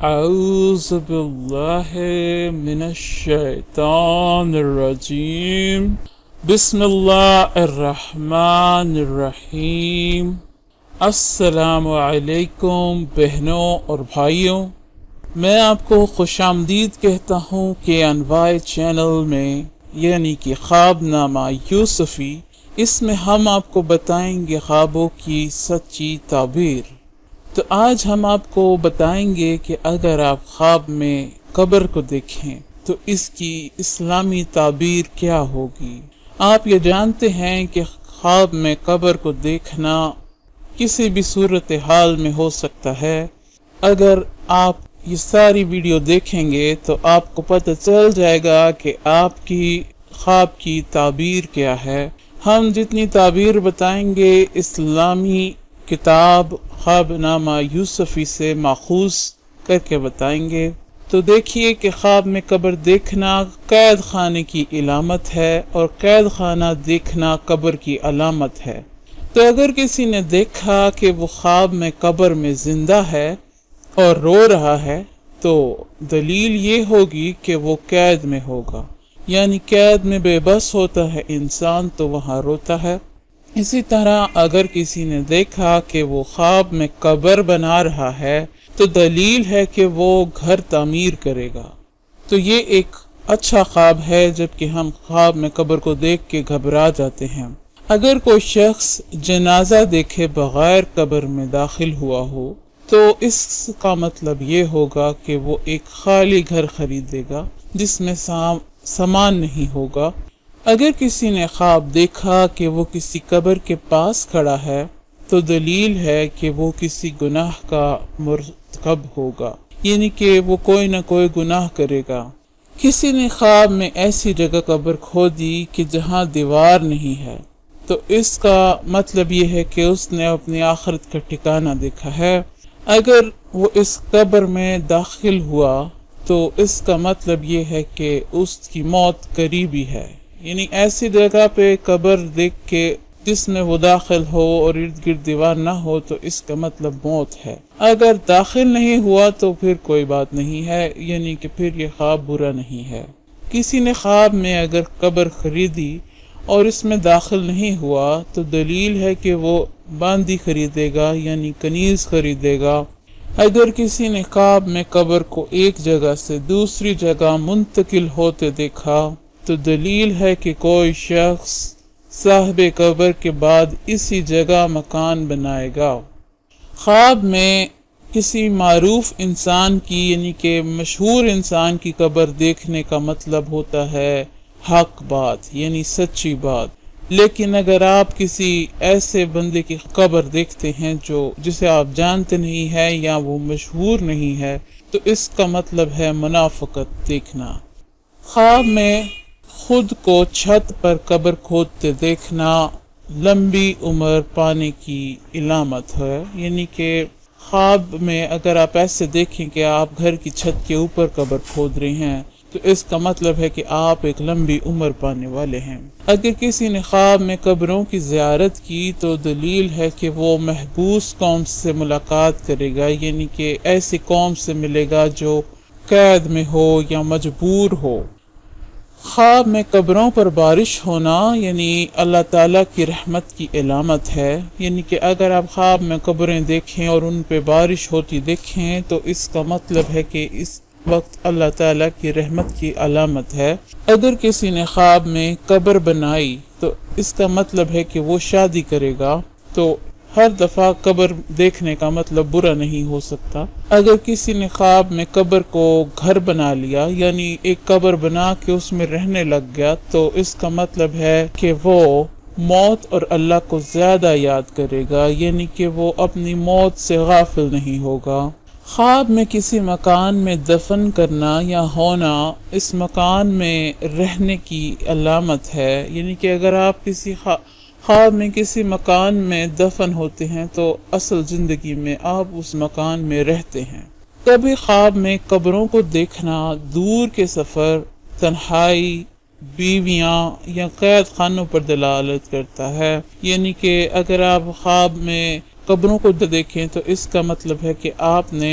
أعوذ بالله من الشيطان الرجيم بسم الله الرحمن الرحیم۔ السلام علیکم بہنوں اور بھائیوں، میں آپ کو خوش آمدید کہتا ہوں کہ انواع چینل میں یعنی کہ خواب نامہ یوسفی، اس میں ہم آپ کو بتائیں گے خوابوں کی سچی تعبیر۔ تو آج ہم آپ کو بتائیں گے کہ اگر آپ خواب میں قبر کو دیکھیں تو اس کی اسلامی تعبیر کیا ہوگی۔ آپ یہ جانتے ہیں کہ خواب میں قبر کو دیکھنا کسی بھی صورتحال میں ہو سکتا ہے۔ اگر آپ یہ ساری ویڈیو دیکھیں گے تو آپ کو پتہ چل جائے گا کہ آپ کی خواب کی تعبیر کیا ہے۔ ہم جتنی تعبیر بتائیں گے اسلامی کتاب خواب نامہ یوسفی سے ماخوذ کر کے بتائیں گے۔ تو دیکھیے کہ خواب میں قبر دیکھنا قید خانے کی علامت ہے اور قید خانہ دیکھنا قبر کی علامت ہے۔ تو اگر کسی نے دیکھا کہ وہ خواب میں قبر میں زندہ ہے اور رو رہا ہے تو دلیل یہ ہوگی کہ وہ قید میں ہوگا، یعنی قید میں بے بس ہوتا ہے انسان تو وہاں روتا ہے۔ اسی طرح اگر کسی نے دیکھا کہ وہ خواب میں قبر بنا رہا ہے تو دلیل ہے کہ وہ گھر تعمیر کرے گا۔ تو یہ ایک اچھا خواب ہے، جبکہ ہم خواب میں قبر کو دیکھ کے گھبرا جاتے ہیں۔ اگر کوئی شخص جنازہ دیکھے بغیر قبر میں داخل ہوا ہو تو اس کا مطلب یہ ہوگا کہ وہ ایک خالی گھر خریدے گا جس میں سامان نہیں ہوگا۔ اگر کسی نے خواب دیکھا کہ وہ کسی قبر کے پاس کھڑا ہے تو دلیل ہے کہ وہ کسی گناہ کا مرتکب ہوگا، یعنی کہ وہ کوئی نہ کوئی گناہ کرے گا۔ کسی نے خواب میں ایسی جگہ قبر کھودی کہ جہاں دیوار نہیں ہے تو اس کا مطلب یہ ہے کہ اس نے اپنی آخرت کا ٹھکانہ دیکھا ہے۔ اگر وہ اس قبر میں داخل ہوا تو اس کا مطلب یہ ہے کہ اس کی موت قریبی ہے، یعنی ایسی جگہ پہ قبر دیکھ کے جس میں وہ داخل ہو اور ارد گرد دیوار نہ ہو تو اس کا مطلب موت ہے۔ اگر داخل نہیں ہوا تو پھر کوئی بات نہیں ہے، یعنی کہ پھر یہ خواب برا نہیں ہے۔ کسی نے خواب میں اگر قبر خریدی اور اس میں داخل نہیں ہوا تو دلیل ہے کہ وہ باندی خریدے گا، یعنی کنیز خریدے گا۔ اگر کسی نے خواب میں قبر کو ایک جگہ سے دوسری جگہ منتقل ہوتے دیکھا تو دلیل ہے کہ کوئی شخص صاحب قبر کے بعد اسی جگہ مکان بنائے گا۔ خواب میں کسی معروف انسان کی یعنی کہ مشہور انسان کی قبر دیکھنے کا مطلب ہوتا ہے حق بات، یعنی سچی بات۔ لیکن اگر آپ کسی ایسے بندے کی قبر دیکھتے ہیں جسے آپ جانتے نہیں ہیں یا وہ مشہور نہیں ہے تو اس کا مطلب ہے منافقت دیکھنا۔ خواب میں خود کو چھت پر قبر کھودتے دیکھنا لمبی عمر پانے کی علامت ہے، یعنی کہ خواب میں اگر آپ ایسے دیکھیں کہ آپ گھر کی چھت کے اوپر قبر کھود رہے ہیں تو اس کا مطلب ہے کہ آپ ایک لمبی عمر پانے والے ہیں۔ اگر کسی نے خواب میں قبروں کی زیارت کی تو دلیل ہے کہ وہ محبوس قوم سے ملاقات کرے گا، یعنی کہ ایسی قوم سے ملے گا جو قید میں ہو یا مجبور ہو۔ خواب میں قبروں پر بارش ہونا یعنی اللہ تعالیٰ کی رحمت کی علامت ہے، یعنی کہ اگر آپ خواب میں قبریں دیکھیں اور ان پہ بارش ہوتی دیکھیں تو اس کا مطلب ہے کہ اس وقت اللہ تعالیٰ کی رحمت کی علامت ہے۔ اگر کسی نے خواب میں قبر بنائی تو اس کا مطلب ہے کہ وہ شادی کرے گا، تو ہر دفعہ قبر دیکھنے کا مطلب برا نہیں ہو سکتا۔ اگر کسی نے خواب میں قبر کو گھر بنا لیا یعنی ایک قبر بنا کے اس میں رہنے لگ گیا تو اس کا مطلب ہے کہ وہ موت اور اللہ کو زیادہ یاد کرے گا، یعنی کہ وہ اپنی موت سے غافل نہیں ہوگا۔ خواب میں کسی مکان میں دفن کرنا یا ہونا اس مکان میں رہنے کی علامت ہے، یعنی کہ اگر آپ کسی خواب میں کسی مکان میں دفن ہوتے ہیں تو اصل زندگی میں آپ اس مکان میں رہتے ہیں۔ کبھی خواب میں قبروں کو دیکھنا دور کے سفر، تنہائی، بیویاں یا قید خانوں پر دلالت کرتا ہے، یعنی کہ اگر آپ خواب میں قبروں کو دیکھیں تو اس کا مطلب ہے کہ آپ نے